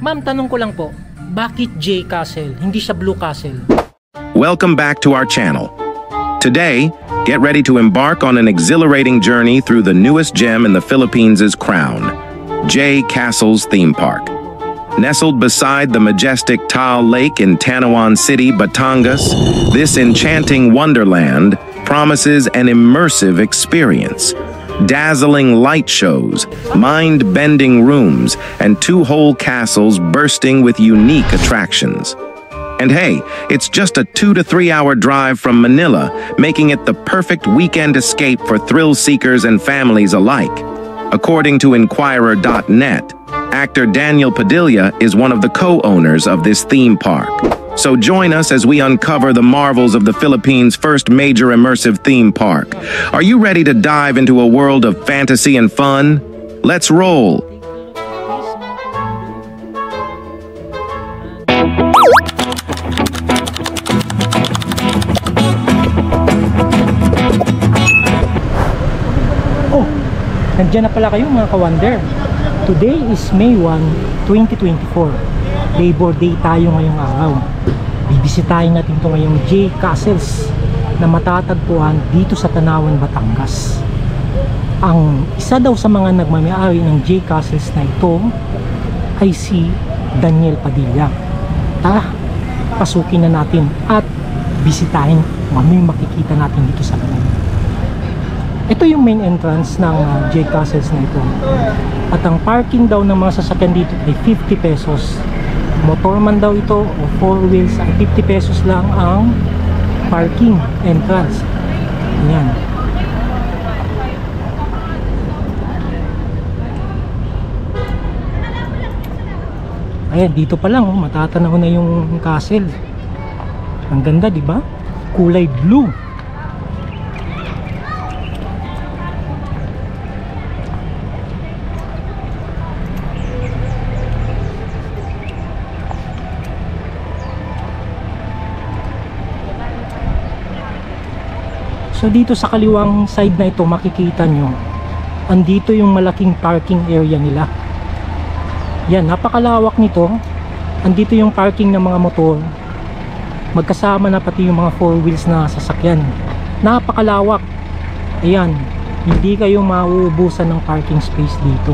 Ma'am, tanong ko lang po, bakit J Castle, hindi siya Blue Castle? Welcome back to our channel. Today, get ready to embark on an exhilarating journey through the newest gem in the Philippines' crown, J Castle's theme park. Nestled beside the majestic Taal Lake in Tanawan City, Batangas, this enchanting wonderland promises an immersive experience. Dazzling light shows, mind-bending rooms, and two whole castles bursting with unique attractions. And hey, it's just a 2 to 3 hour drive from Manila, making it the perfect weekend escape for thrill seekers and families alike. According to Inquirer.net, actor Daniel Padilla is one of the co-owners of this theme park. So join us as we uncover the marvels of the Philippines' first major immersive theme park. Are you ready to dive into a world of fantasy and fun? Let's roll! Oh, nandiyan na pala kayo mga ka-wonder. Today is May 1, 2024. Labor Day tayo ngayong araw. Bibisitahin natin ito ngayong J Castles na matatagpuan dito sa Tanawan, Batangas. Ang isa daw sa mga nagmamayari ng J Castles na ito ay si Daniel Padilla. Tara, pasukin na natin at bisitahin kung ano yung makikita natin dito sa loob. Ito yung main entrance ng J Castles na ito. At ang parking daw ng mga sasakyan dito ay 50 pesos. Motor man daw ito o 4 wheels ay 50 pesos lang ang parking entrance. Ayan. Ayan, dito pa lang matatanaw na yung castle. Ang ganda, di ba? Kulay blue. So dito sa kaliwang side na ito makikita nyo, andito yung malaking parking area nila. Yan, napakalawak nito. Andito yung parking ng mga motor, magkasama na pati yung mga 4 wheels na sasakyan. Napakalawak. Ayan, hindi kayo mauubusan ng parking space dito.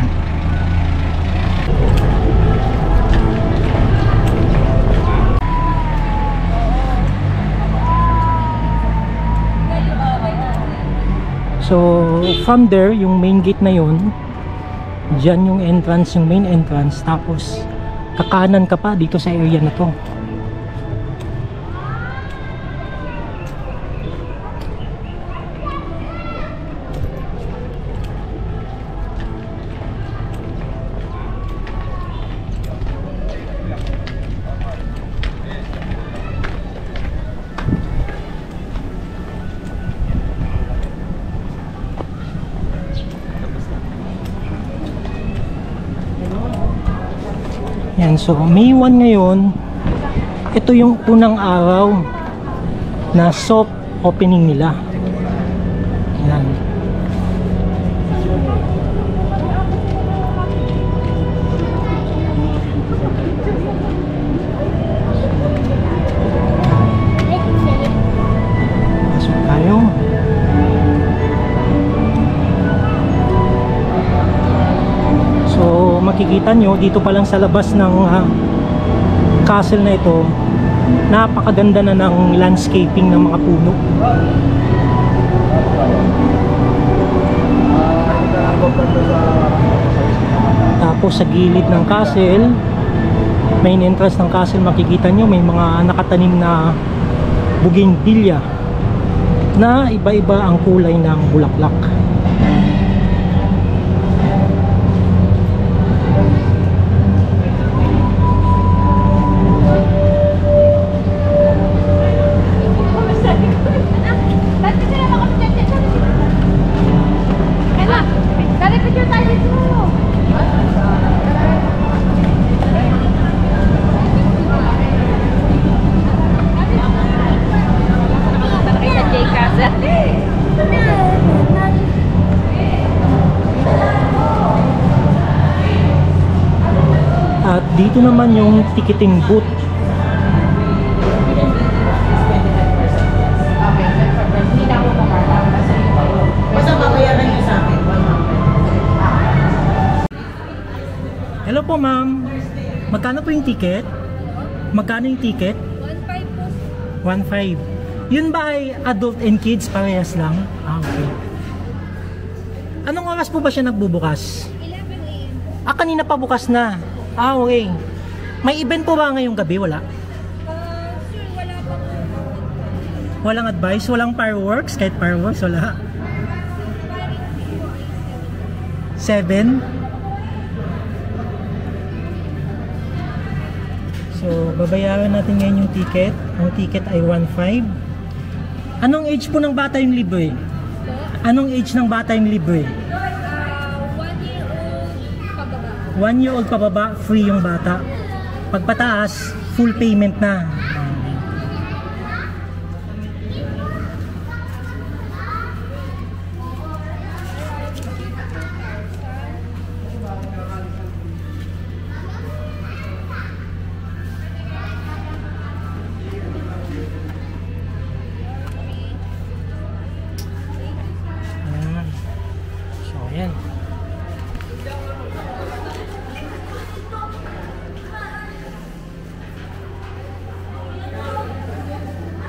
So from there, yung main gate na yun, dyan yung entrance, yung main entrance. Tapos kakanan ka pa dito sa area na to. Yan, so May 1 ngayon, ito yung unang araw na soft opening nila. Yan. Pasok tayo. Makikita nyo dito pa lang sa labas ng castle na ito, napakaganda na ng landscaping ng mga puno. Tapos sa gilid ng castle, main entrance ng castle, makikita nyo may mga nakatanim na bougainvillea na iba-iba ang kulay ng bulaklak. Dito naman yung ticketing booth. Basta babayaran niyo sa akin. Hello po ma'am. Magkano po yung ticket? Magkano yung ticket? 1.5 po. 1.5. Yun ba ay adult and kids parehas lang? Ah, okay. Anong oras po ba siya nagbubukas? 11 a.m. Ah, kanina pa bukas na. Ah, okay. May event po ba ngayong gabi? Wala? Sir, wala pa po. Walang advice? Walang fireworks? Kahit fireworks, wala. 7? So, babayaran natin ngayon yung ticket. Ang ticket ay 1.5. Anong age po ng bata yung libre? Anong age ng bata yung libre? 1 year old pababa. 1 year old pababa, free yung bata. Pagpataas, full payment na. So, ayan.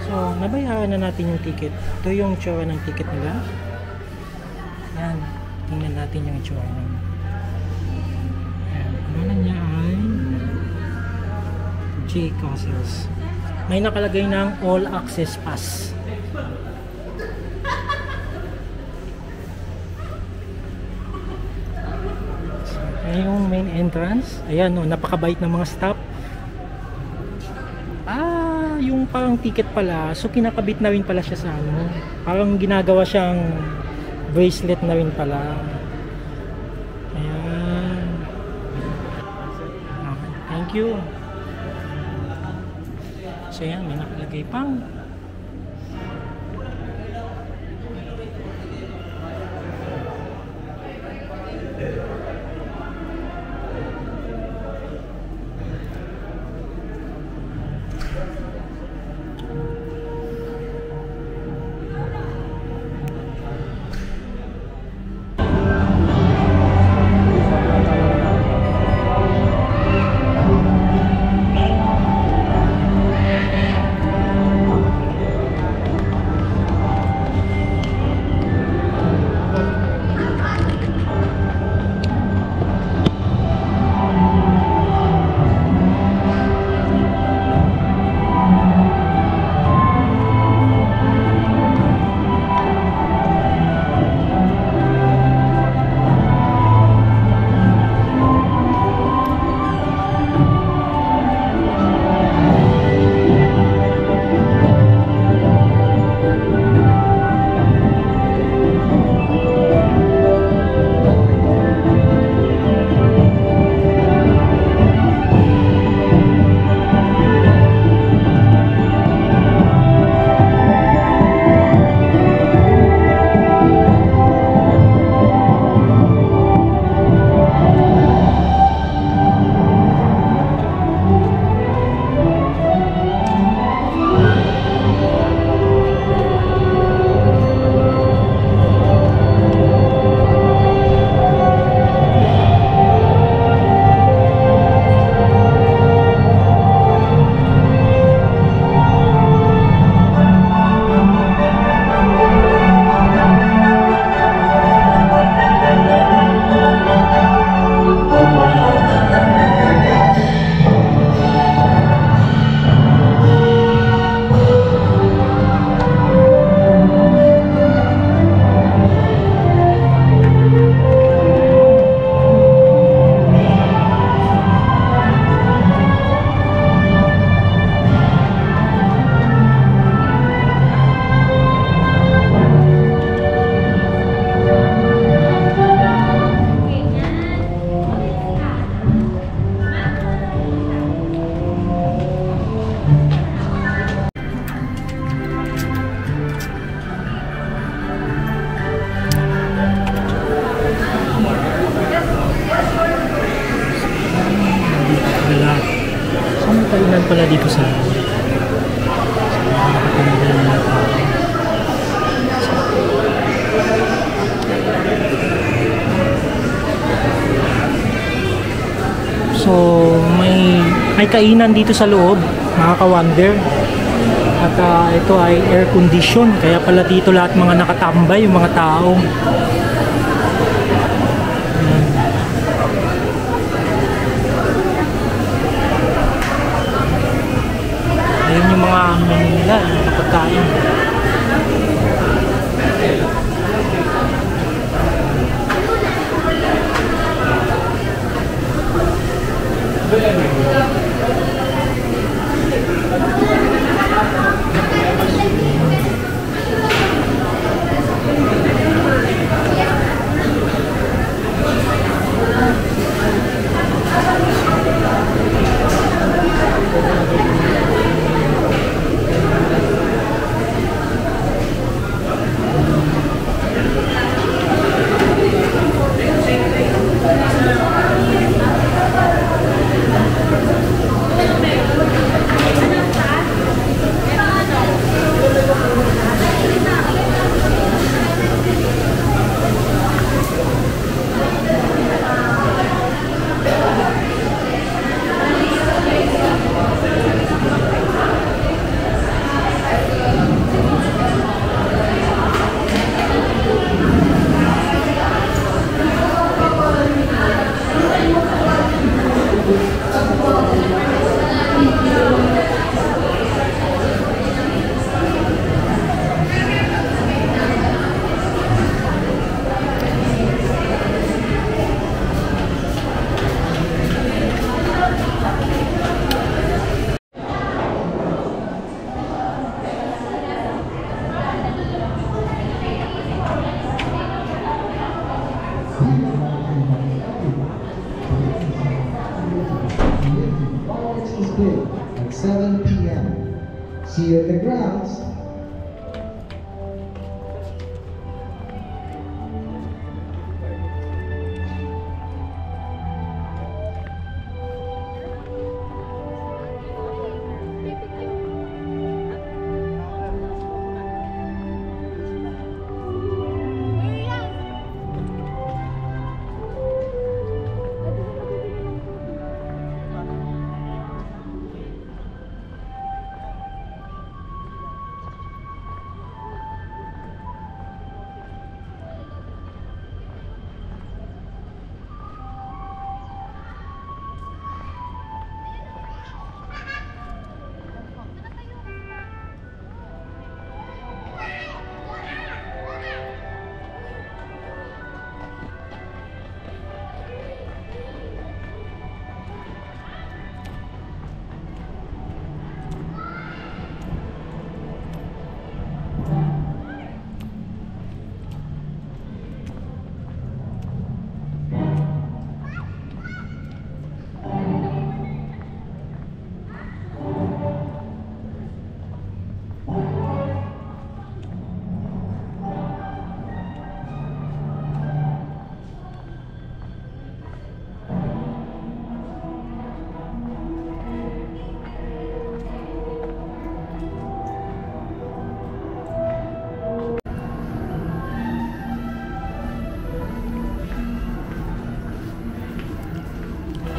So, nabayaran na natin yung ticket. Ito yung itsura ng ticket nila. Yan. Tingnan natin yung itsura nila. Yan. Ano niya ay J Castles. May nakalagay ng All Access Pass. So, ayan yung main entrance. Ayan, no, napakabait ng mga staff. Yung parang ticket pala, so kinakabit na rin pala siya sa ano, parang ginagawa siyang bracelet na rin pala. Ayan. Okay, thank you. So yan, may nakalagay pang kainan pala dito sa nakatanggal na tao. So may kainan dito sa loob, mga ka-wonder. At ito ay air condition, kaya pala dito lahat mga nakatambay, yung mga tao. Ayun yung mga menu nila, yung mga pagkain. At 7 p.m. See you at the grounds.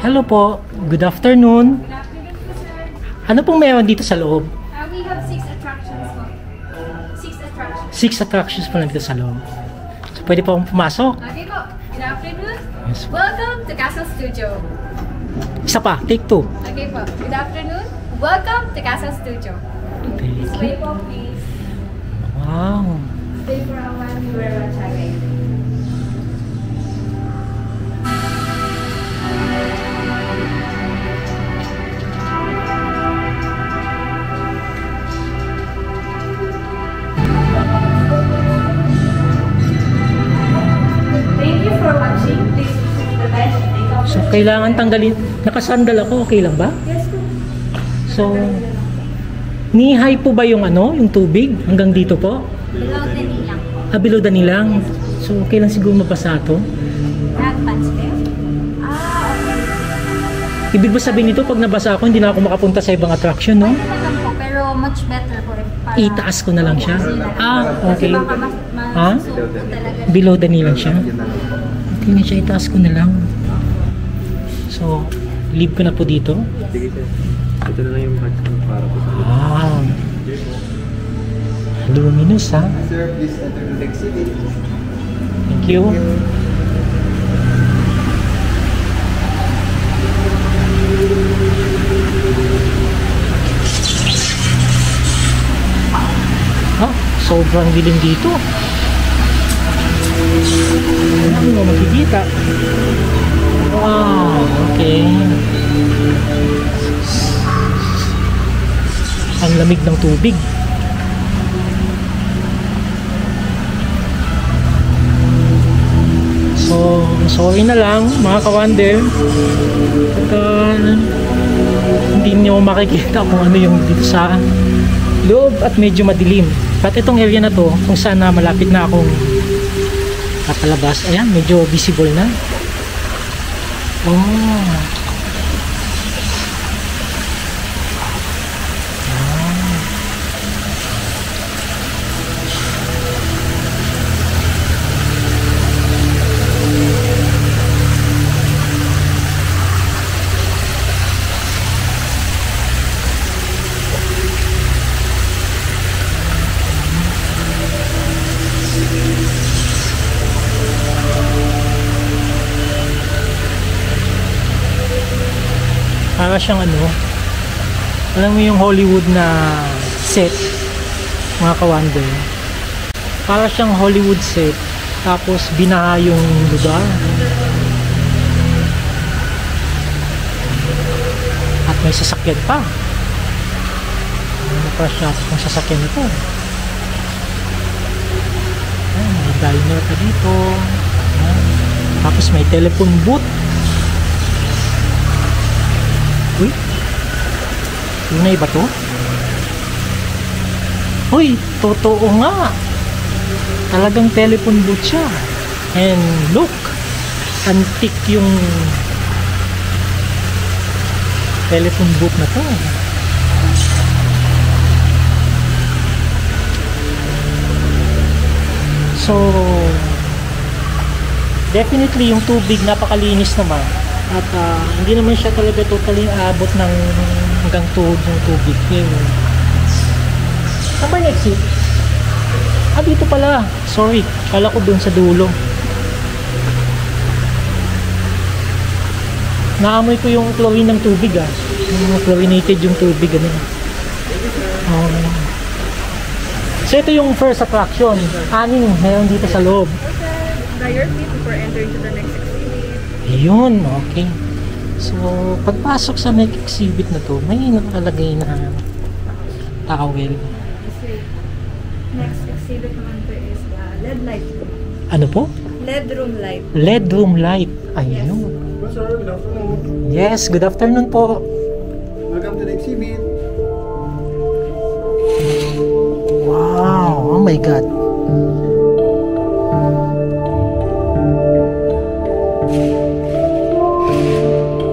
Hello po, good afternoon. Good afternoon po, sir. Ano pong meron dito sa loob? We have 6 attractions po. 6 attractions. 6 attractions po lang dito sa loob. So pwede po akong pumasok. Okay po. Good afternoon. Yes. Welcome to Castle Studio. Isa pa, take 2. Okay po. Good afternoon. Welcome to Castle Studio. Thank Display you. po, please. Wow. Stay for a while. You wear a jacket. Thank you for watching. Please visit the bench and take off. So kailangan tanggalin, nakasandal ako, okay lang ba? Yes, po. So, knee-high po ba yung ano, yung tubig? Hanggang dito po? Below the knee lang po. Below the knee lang. So, okay lang siguro mapasa to. Have pants kayo? Ah, okay. Ibig ba sabihin nito, pag nabasa ako, hindi na ako makapunta sa ibang attraction, no? Pwede naman po, pero much better po para Itaas ko na lang siya. Okay. Kasi baka Ha? masuot po talaga. Below the knee lang siya. Okay na siya, itaas ko na lang. So, leave ko na po dito. Sige sir. Ito na lang yung cards ko para po sa Wow. Luminous, ha? Sir, please enter the exhibit. Thank you. Sobrang dilim dito. Hindi mo makikita. Wow, okay. Ang lamig ng tubig. So, sorry na lang mga ka-wonder. Hindi niyo makikita kung ano yung dito sa loob at medyo madilim. At itong area na to, kung saan na malapit na akong kapalabas, ayan, medyo visible na. Oh. Para siyang ano, alam mo yung Hollywood na set, mga ka-wonder. Para siyang Hollywood set, tapos binaha yung lugar. At may sasakyan pa. Ano pa siya kung sasakyan ito? May diner pa dito. Tapos may telephone booth. Uy, tunay ba to? Uy, totoo nga. Talagang telephone booth siya. And look, antique yung telephone booth na to. So, definitely yung tubig napakalinis naman. At hindi naman siya talaga totally abot ng hanggang tuhod ng tubig. Saan ba yung exit? Dito pala. Sorry, kala ko dun sa dulo. Naamoy ko yung chlorine ng tubig yung chlorinated yung tubig So ito yung first attraction. Aning meron dito sa loob. Prior fee before entering to the next exhibit. Yun, okay. So, pagpasok sa next exhibit na to, may nakalagay na towel. Next exhibit naman po is LED light. Ano po? LED room light. LED room light. Ayun. Sir, good afternoon. Yes, good afternoon po. Welcome to the exhibit. Wow, oh my God.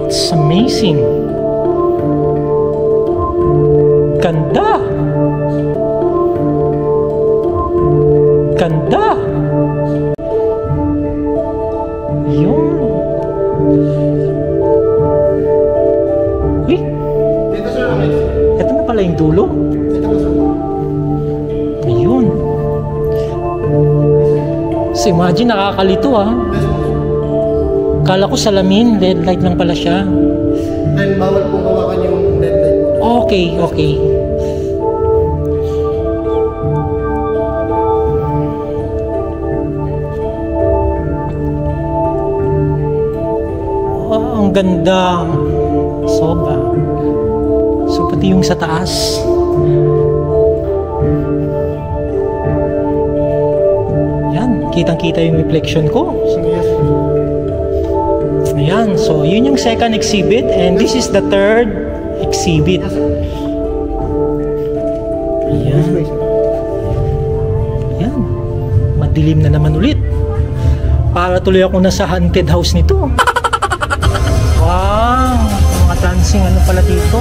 It's amazing. Ganda. Ganda. Yun. Uy, Dito sir, ang ito na pala yung dulo. Dito po sir. Ayun. So imagine, nakakalito Kala ko salamin, LED light lang pala siya. Then, bawal pong hawakan yung LED light po. Okay, okay. Oh, ang ganda. Sobra. So, pati yung sa taas. Yan, kitang-kita yung reflection ko. Yes. Ayan, so yun yung second exhibit and this is the third exhibit. Ayan. Ayan. Madilim na naman ulit. Para tuloy ako nasa haunted house nito. Wow! Mga Dancing ano pala dito.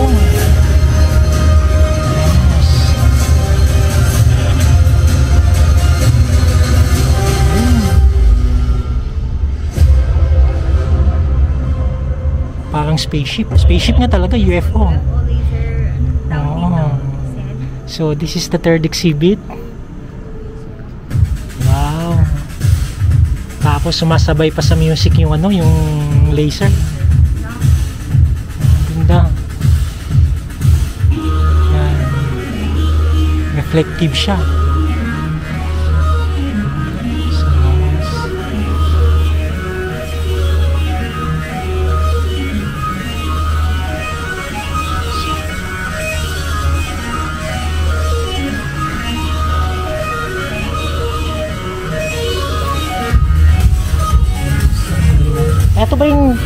Parang spaceship. Spaceship nga talaga, UFO. Laser, Oo. So, this is the third exhibit. Wow. Tapos sumasabay pa sa music yung ano, yung laser. Ganda. Yan. Reflective siya. Ito ba yung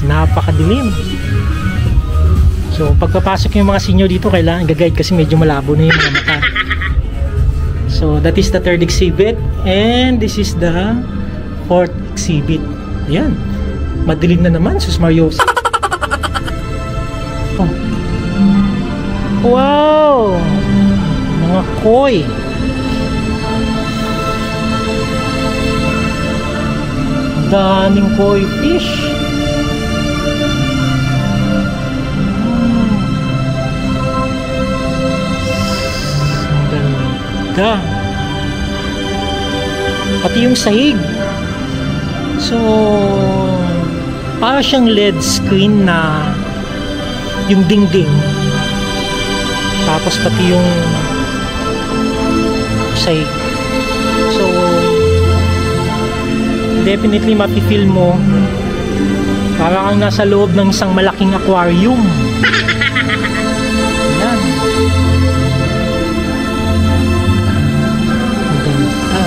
napakadilim. So pagpapasok yung mga senior dito, kailangan gag-guide kasi medyo malabo na yung mga mata. So that is the third exhibit and this is the fourth exhibit. Ayan, madilim na naman, sus Mario. Oh. Wow, mga koi. Daming koi fish. Ang ganda. Pati yung sahig. So para siyang LED screen na yung dingding. Tapos pati yung sahig. So definitely mapifeel mo para kang nasa loob ng isang malaking aquarium. Ayan. Ang ganda.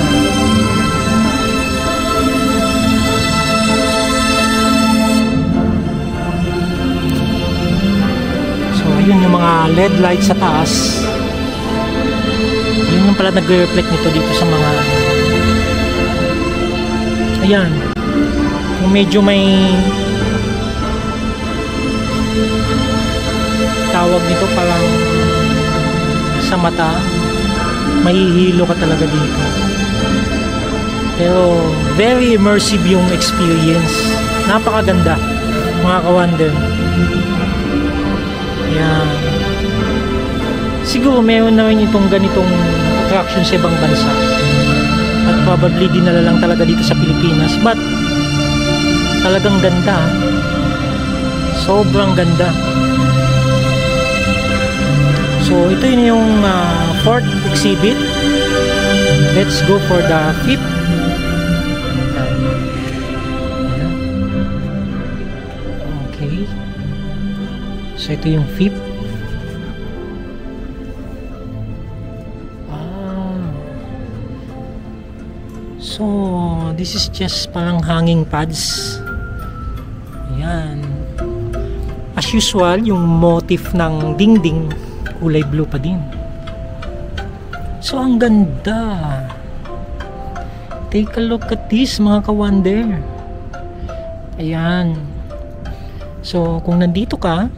So ayun yung mga LED lights sa taas. Yun yung pala nagre-reflect nito dito sa mga, ayan, kung medyo may tawag nito parang sa mata, mahihilo ka talaga dito. Pero very immersive yung experience. Napakaganda mga ka-wonder. Ayan. Siguro meron na rin itong ganitong attraction sa ibang bansa. At probably dinala lang talaga dito sa Pilipinas, but talagang ganda, sobrang ganda. So ito yun yung fourth exhibit. Let's go for the fifth. Okay, so ito yung fifth. So, this is just parang hanging pads. Ayan. As usual, yung motif ng dingding, kulay blue pa din. So, ang ganda. Take a look at this, mga ka-wonder. Ayan. So, kung nandito ka,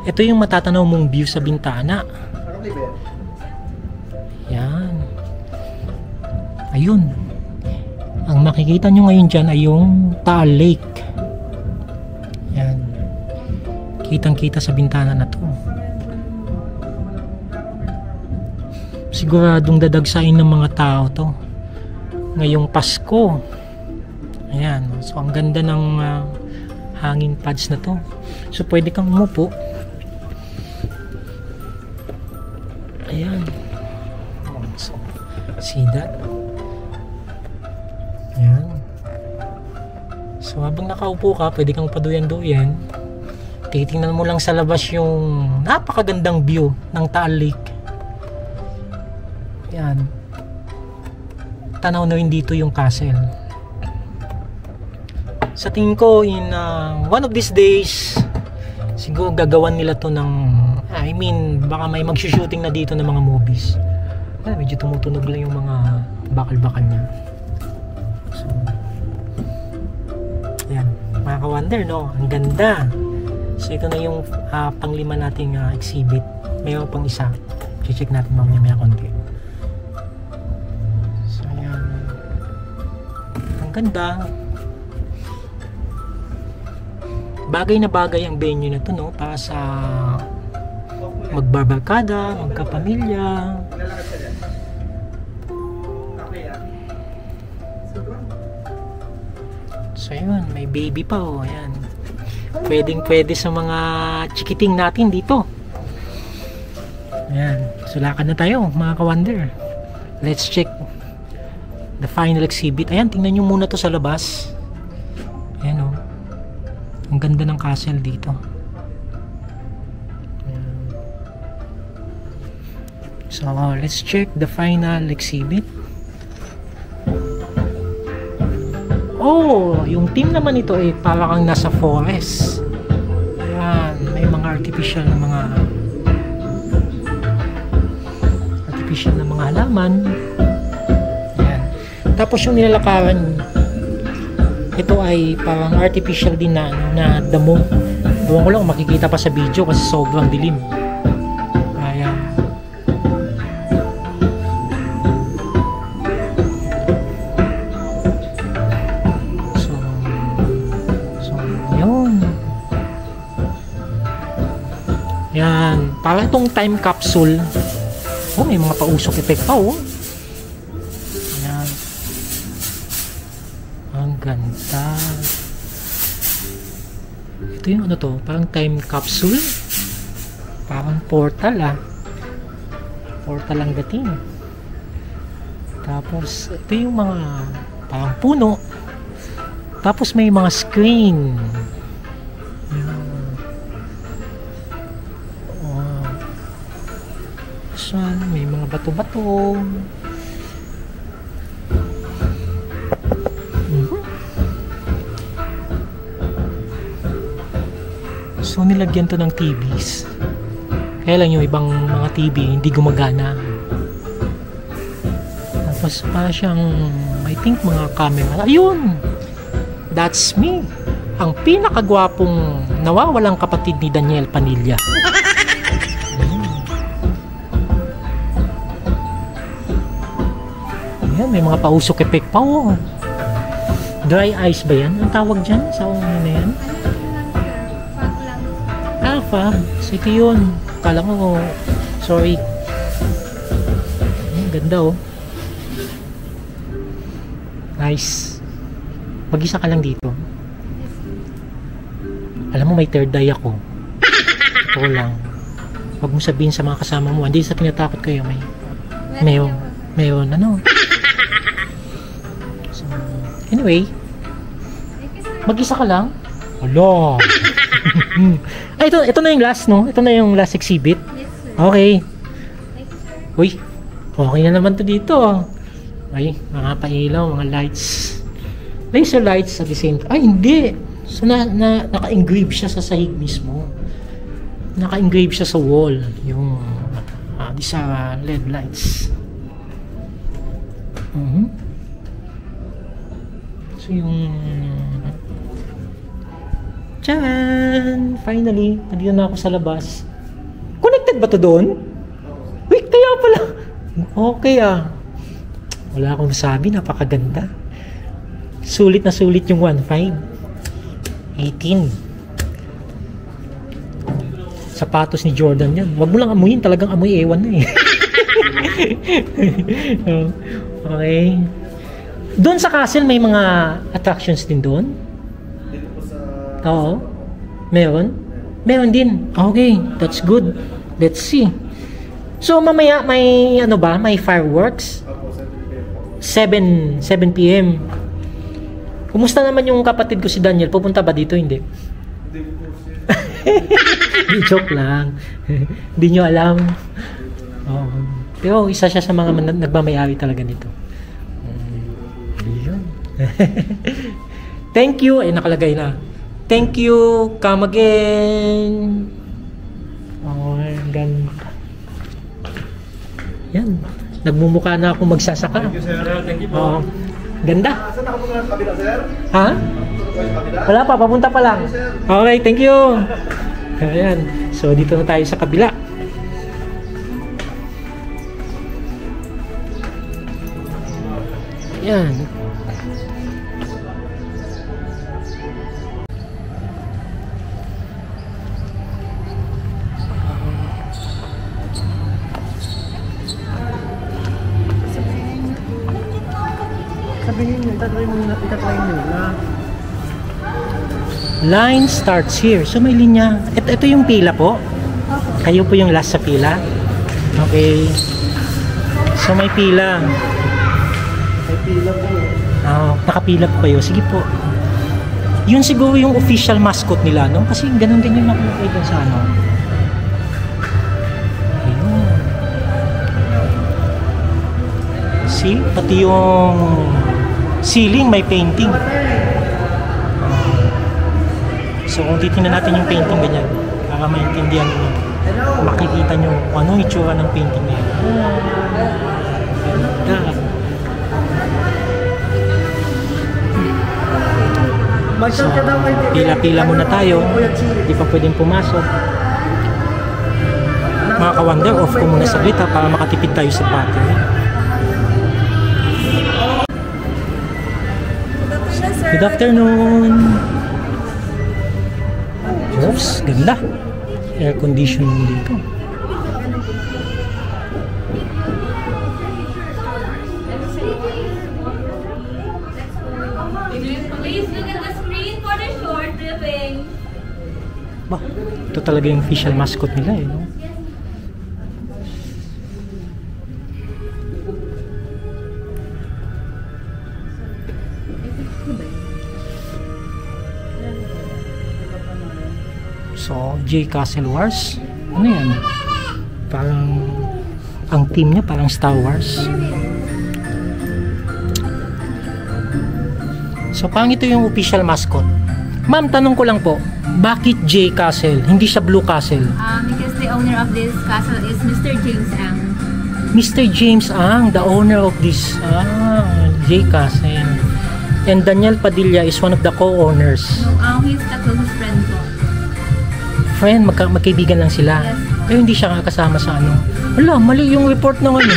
ito yung matatanaw mong view sa bintana. Ayan. Ayun. Ang makikita nyo ngayon dyan ay yung Taal Lake. Yan. Kitang kita sa bintana na to. Siguradong dadagsain ng mga tao to ngayong Pasko. Ayan. So ang ganda ng hanging pads na to. So pwede kang umupo. Ayan. So, see that? Ayan. So habang nakaupo ka, pwede kang paduyan-duyan. Titingnan mo lang sa labas yung napakagandang view ng Taal Lake. Ayan. Tanaw na rin dito yung castle. Sa tingin ko, in one of these days, siguro gagawan nila to ng, I mean, baka may mag-shooting na dito ng mga movies. Medyo tumutunog lang yung mga bakal-bakal niya. So, ayan, mga ka-wonder, no? Ang ganda. So ito na yung panglima nating exhibit. Mayroon pang isa. Check natin mamaya konti. So ayan. Ang ganda. Bagay na bagay ang venue na to, no? Para sa magbarbarkada, magkapamilya. So yun, may baby pa, oh. Ayan. Pwede sa mga chikiting natin dito. Ayan. Sulakan na tayo, mga ka-wonder. Let's check the final exhibit. Ayan, tingnan nyo muna to sa labas. Ayan, oh. Ang ganda ng castle dito. Ayan. So, let's check the final exhibit. Oh, yung team naman ito ay parang kang nasa forest. Ayan, may mga artificial na mga halaman. Ayan. Tapos yung nilalakaran, ito ay parang artificial din na damo. Doon ko lang makikita pa sa video kasi sobrang dilim. Ayan. Yan, para itong time capsule. Oh, may mga pausok effect pa, oh. Yan. Ang ganda. Ito yung ano to, parang time capsule. Parang portal, ah. Portal ang dating. Tapos, ito yung mga parang puno. Tapos may mga screen. May mga bato-bato. So nilagyan to ng TVs. Kaya lang yung ibang mga TV hindi gumagana. Tapos pa siyang I think mga camera. Ayun! That's me! Ang pinakagwapong nawawalang kapatid ni Daniel Padilla. Ayan, may mga pausok effect pa, oh. Dry ice ba yan? Ang tawag dyan? Sa ano na yan? Fog lang. Ah, fog. So ito yun. Kala ko, sorry. Ganda, oh. Nice. Mag-isa ka lang dito. Alam mo, may third eye ako. Ito lang. Huwag mo sabihin sa mga kasama mo. Hindi sa tinatakot kayo. Mayroon, ano? Anyway, mag-isa ka lang? Wala. Ay, ito na yung last, no? Ito na yung last exhibit. Yes, sir. Okay. Thank you, sir. Uy, okay na naman to dito. Ay, mga pailaw, mga lights. Laser lights at the same time. Ay, hindi. So, naka-engrave siya sa sahig mismo. Naka-engrave siya sa wall. Yung, these are LED lights. So yung tcharan! Finally, nandito na ako sa labas. Connected ba to doon? Wait, kaya pala. Okay, ah. Wala akong masabi, napakaganda. Sulit na sulit yung 1.5. 18. Sapatos ni Jordan yan. Wag mo lang amuyin, talagang amoy ewan na eh. Okay. Doon sa castle may mga attractions din doon? Dito po sa... Oo. Meron? Meron din. Okay, that's good. Let's see. So mamaya may ano ba? May fireworks? Opo, 7 7 p.m. Kumusta naman yung kapatid ko si Daniel? Pupunta ba dito? Hindi. Hindi po siya. Di joke lang. Hindi nyo alam. Oo. Pero isa siya sa mga nagmamayari talaga nito. Yun. Thank you. Ay, nakalagay na. Thank you. Come again. Oh, ganda. Yan. Nagmumukha na ako magsasaka. Thank you, sir. Thank you po. Oh, ganda. Saan nakapunta ng kabila, sir? Ha? Wala pa, papunta pa lang. Okay, thank you. Ayan. So, dito na tayo sa kabila. Ayan. Sabihin nyo, itatry nyo na. Line starts here. So may linya. Ito yung pila po. Kayo po yung last sa pila. Okay. So may pila. May pila po. Nakapila po kayo. Sige po. Yun siguro yung official mascot nila, no? Kasi ganun din yung nakalagay doon sa ano. Ayun. See? Pati yung ceiling may painting. So kung titingnan natin yung painting ganyan, para maintindihan nyo, makikita nyo kung anong itsura ng painting na yun. Ganda. So, pila-pila muna tayo, hindi pa pwedeng pumasok. Mga ka-wonder, off ko muna saglit ha, para makatipid tayo sa battery. Good afternoon. Oops, ganda. Air conditioning dito. Please look at the screen for the short briefing. Bah, ito talaga yung official mascot nila eh, no? So, J Castle Wars. Ano yan? Parang ang team niya parang Star Wars. So, parang ito yung official mascot. Ma'am, tanong ko lang po, bakit J Castle? Hindi siya Blue Castle? Because the owner of this castle is Mr. James Ang. Mr. James Ang, the owner of this J Castle. And Daniel Padilla is one of the co-owners. No, he's the closest friend ko. Friend, magkaibigan lang sila. Yes. Pero hindi siya kasama sa ano. Wala, mali yung report ng ano.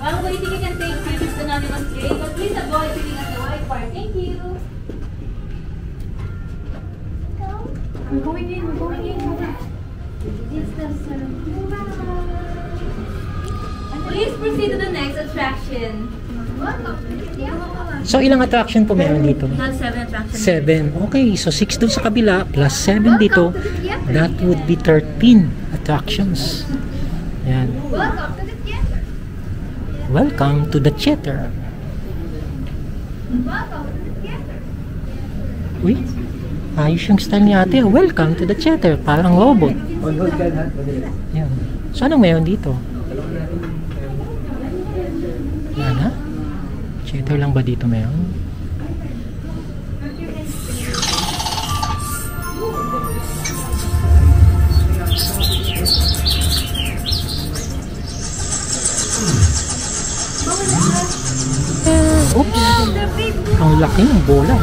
While waiting, you can take pictures anonymous cake, but please avoid sitting at the white part. Thank you. We're going in, we're going in. It's the Please proceed to the next attraction. So, ilang attraction po meron dito? Not 7 attractions. 7. Okay, so 6 dun sa kabila, plus 7 dito. That would be 13 attractions. Yan. Welcome to the theater. Welcome to the theater. Welcome to the theater. Uy, ayos yung style ni ate. Welcome to the theater. Parang robot. On-hold ka na. Yan. So, anong meron dito? Yan ha? Theater lang ba dito meron? Oops! Ang laki ng bola.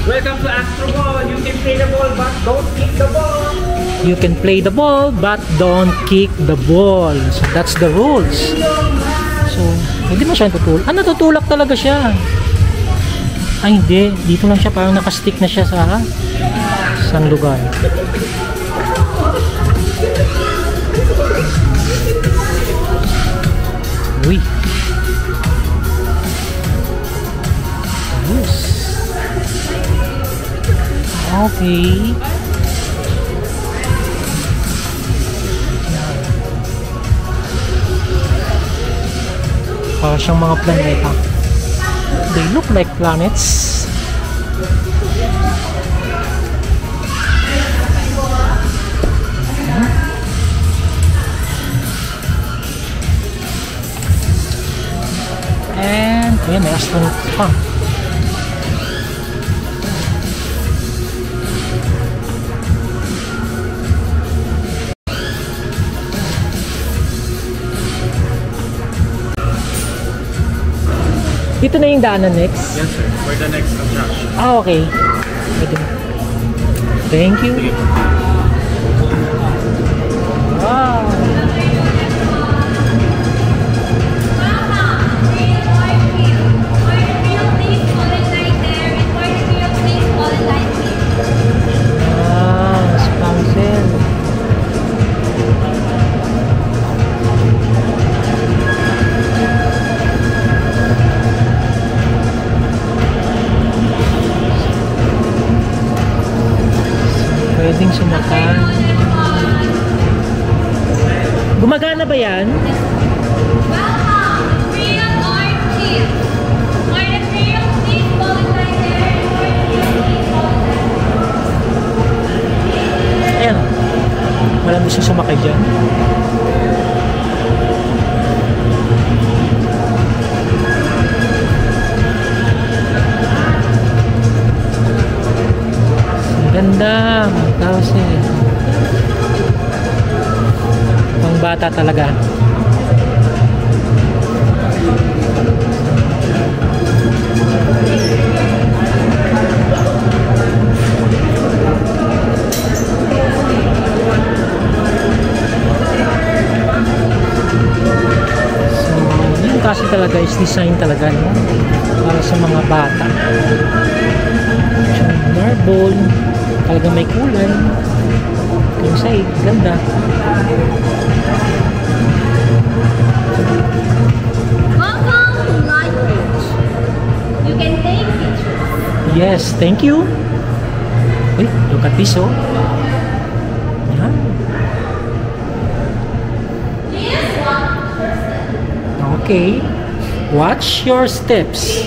Welcome to Astro Ball. You can play the ball but don't kick the ball. You can play the ball but don't kick the ball. So that's the rules. So, hindi mo siya tutulak. Ah, natutulak talaga siya. Ay, hindi. Dito lang siya. Parang nakastick na siya sa isang lugar. Uy. Ayos. Okay. Para siyang mga planeta. They look like planets. And ayan, may astronaut pa. Dito na yung daanan next? Yes, sir. For the next attraction. Ah, okay. Pwede na. Thank you. Sige. Wow. Sponsor. Pwedeng sumakay. Gumagana ba yan? Ayan. Walang gusto sumakay dyan. Ang ganda. 1,000. Pang bata talaga. Kasi talaga is design talaga, no? Para sa mga bata. Marble, talaga may kulay. Yung side, ganda. Welcome to Lightbridge. You can take pictures. Yes, thank you. Wait, look at this, oh. Yan. Okay, watch your steps.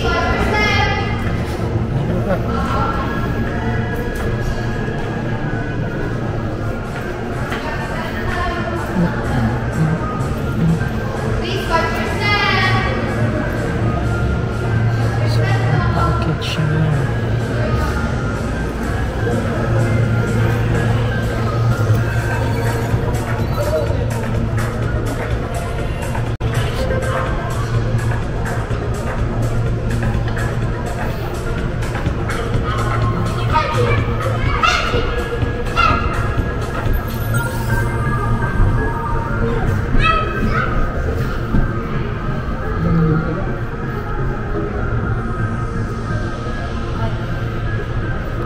Please watch your step. Bakit siya?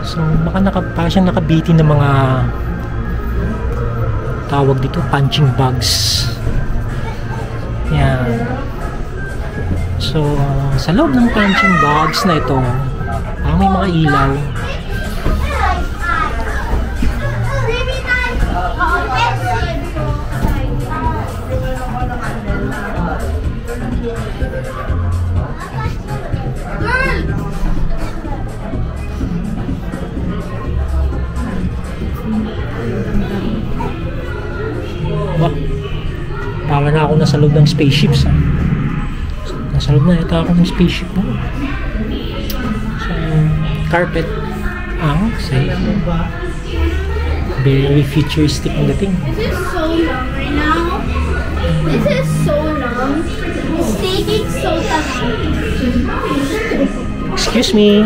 So, baka siya nakabitin ng mga tawag dito, punching bags. Yan. So, sa loob ng punching bags na ito, may mga ilaw. Para na ako nasa loob ng spaceships. Nasa loob na ito ako ng spaceship mo. So, carpet ang say very futuristic ang dating. This is so long right now. This is so long. It's taking so time. Excuse me.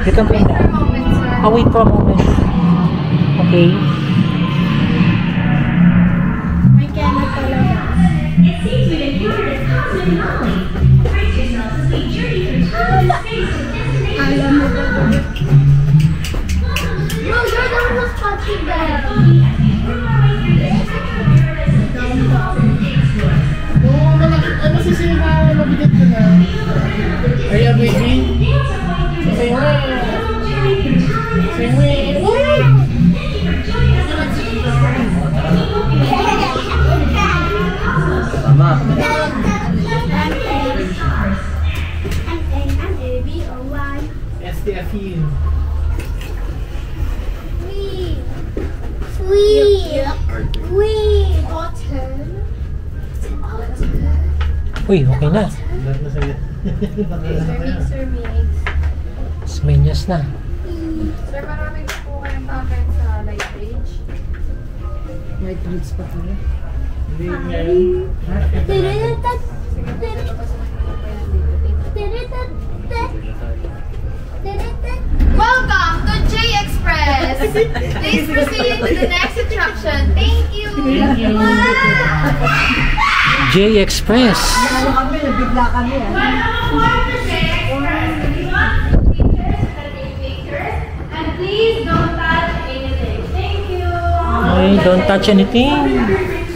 You can play that. I'll wait for a moment. Okay. May camera talaga. Alam mo ba? No, you're the one who's touching them. Ano si Silva mabigat ka na? Kaya baby? Say mo. Say mo eh. Tama. STFE. Uy, okay na. Smenyas na. Sir, maraming po kayong packet sa Lightbridge. Lightbridge pa kami. Welcome to J Express. Please proceed to the next attraction. Thank you. J Express. Kami, nabigla kami. And please don't touch anything. Thank you. Okay, don't touch anything.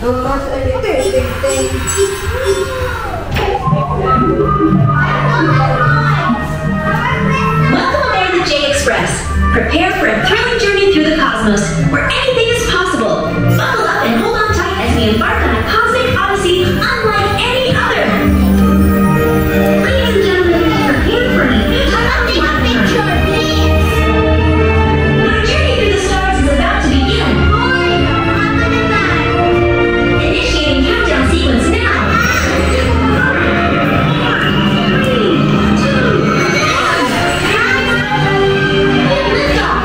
Welcome aboard the J Express. Prepare for a thrilling journey through the cosmos, where anything is possible. Buckle up and hold on tight as we embark on a cosmic odyssey unlike any other. Ladies and gentlemen, prepare for an adventure. Our journey through the stars is about to begin. Initiating countdown sequence now. 3, 2, 1. Liftoff.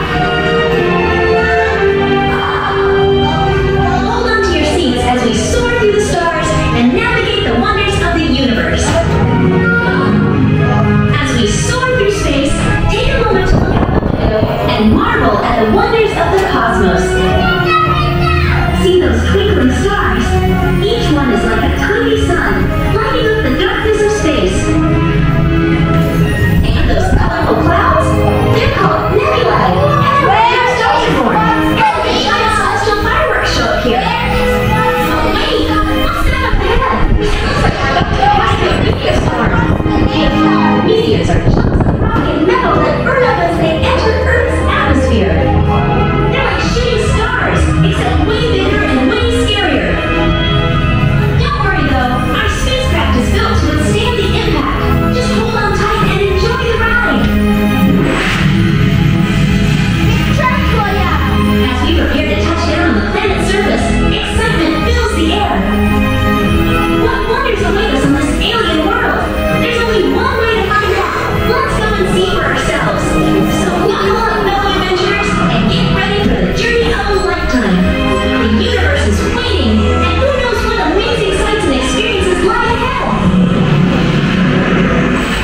Hold on to your seats as we soar through the stars and navigate the wonders of the universe. As we soar through space, take a moment to look out the window and marvel at the wonders of the cosmos. See those twinkling stars? Each one is like a tiny sun, lighting up the darkness of space. And those colorful clouds? They're called nebulae. And they're where stars are born. And the giant celestial fireworks show up here. Oh wait, what's that up ahead? It looks like we're about to pass through a meteor storm. Meteors are chunks of rock and metal that burn up as they enter Earth's atmosphere. They're like shooting stars, except way bigger and way scarier. Don't worry though, our spacecraft is built to withstand the impact. Just hold on tight and enjoy the ride. As we prepare to touch down on the planet's surface, excitement fills the air. What wonders await us on this alien world? There's only one way to find out. Let's go and see for ourselves. So buckle up, fellow adventurers, and get ready for the journey of a lifetime. The universe is waiting, and who knows what amazing sights and experiences lie ahead.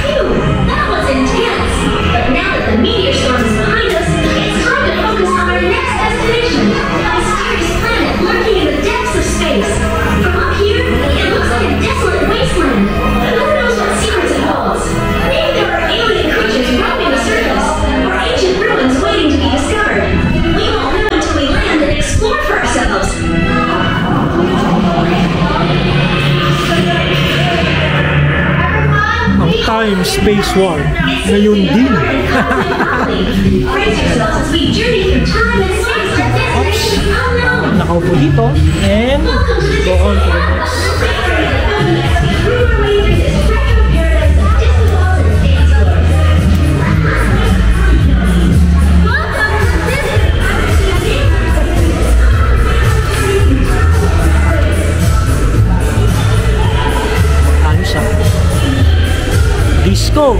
Phew, that was intense. But now that the meteor storm is behind us, it's time to focus on our next destination, a mysterious planet lurking in the depths of space. From up here, it looks like a desolate wasteland. Who knows what secrets it holds? Maybe there are alien creatures roaming the surface, or ancient ruins waiting to be discovered. We won't know until we land and explore for ourselves. Ang time space war ngayon din. Brace yourselves as we journey through time and space to destinations unknown. Nakaupo dito and Welcome to the go on to the next. Ayos ah. Disco.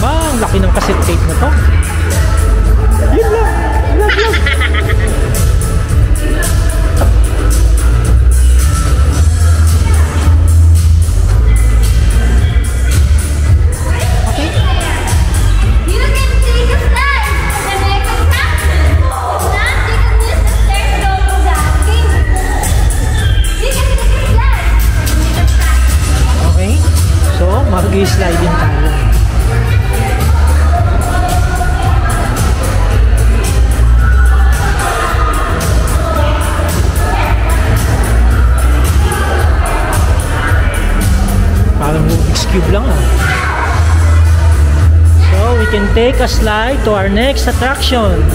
Ang laki ng cassette tape na to. Yun lang. You can take a slide and make a caption. Now you can use the stairs to go down. You can take a slide and make a caption. Okay. So, mag-slide din tayo. Parang Rubik's Cube lang ah. So, we can take a slide to our next attraction.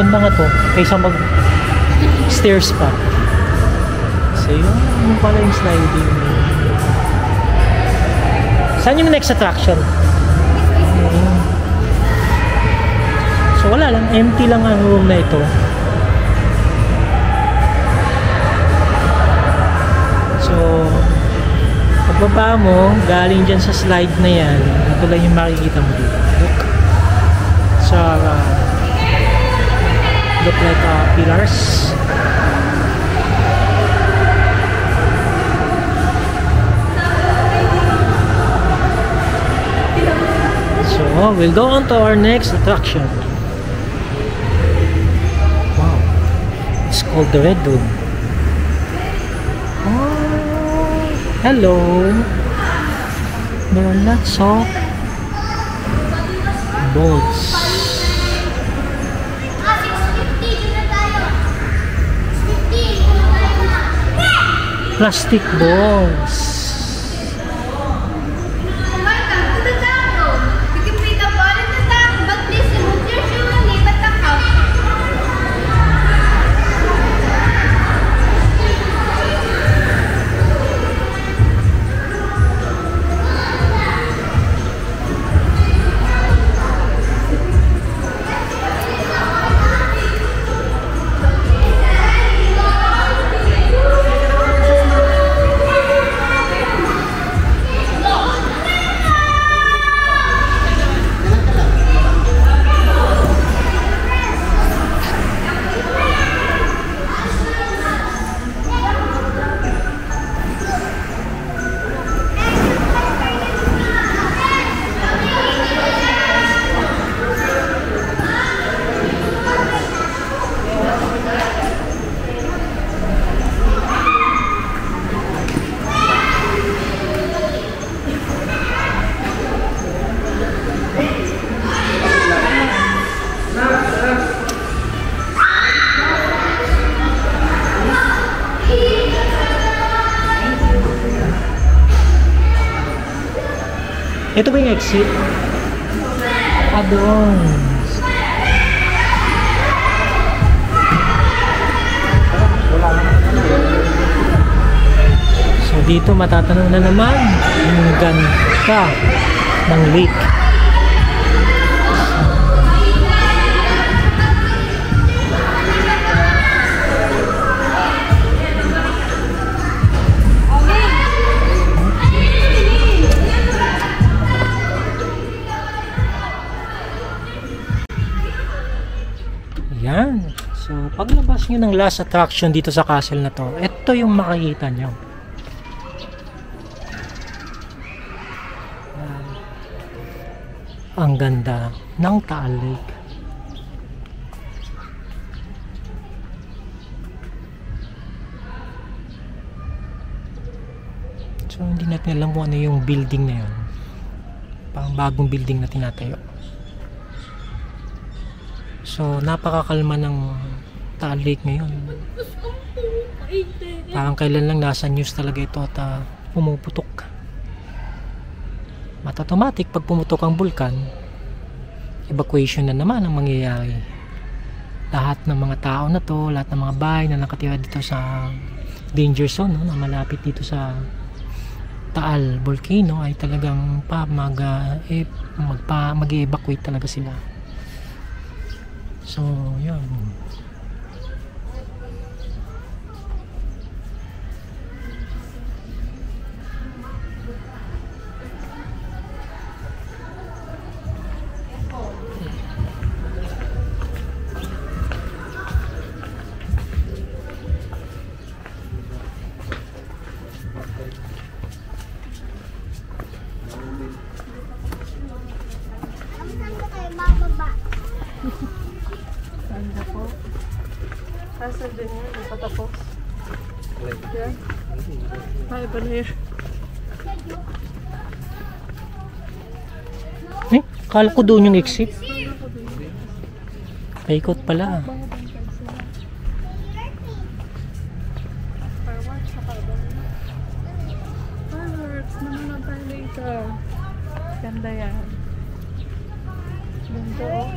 maganda nga to kaysa mag stairs pa. So yun pala yung sliding. Saan yung next attraction? So wala lang, empty lang ang room na ito. So pagbaba mo, galing dyan sa slide na yan, ito lang yung makikita mo dito. Look like pillars. So we'll go on to our next attraction. Wow, it's called the Red Room. Oh, hello. There are lots of balls. Plastic balls. Welcome to the dark room. You can play the ball in the dark, but please remove your shoe and leave at the house. Ito ba yung exit? Doon. So dito matatanong na naman yung ganda ng lake. Yan. So, paglabas nyo ng last attraction dito sa castle na to, ito yung makikita nyo. Ang ganda ng Taal Lake. So, hindi natin alam kung ano yung building na yun. Pang bagong building na tinatayo. So, napakakalma ng Taal Lake ngayon. Parang kailan lang nasa news talaga ito at pumuputok. Automatic pag pumutok ang bulkan, evacuation na naman ang mangyayari. Lahat ng mga tao na to, lahat ng mga bahay na nakatira dito sa danger zone, no, na malapit dito sa Taal Volcano ay talagang mag-evacuate talaga sila. So, yun. Saan din yun? Patapos. Yeah. Ay, pa na yun. Eh, kala ko doon yung exit. Paikot pala. Fireworks. Naman tayo later. Ganda yan. Ganda oh.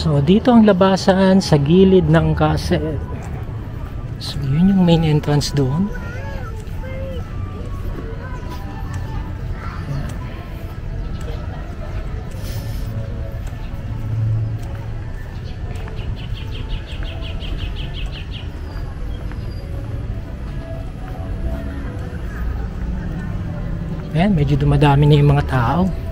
So dito ang labasan sa gilid ng castle. So yun yung main entrance doon. Ayan, medyo dumadami na yung mga tao.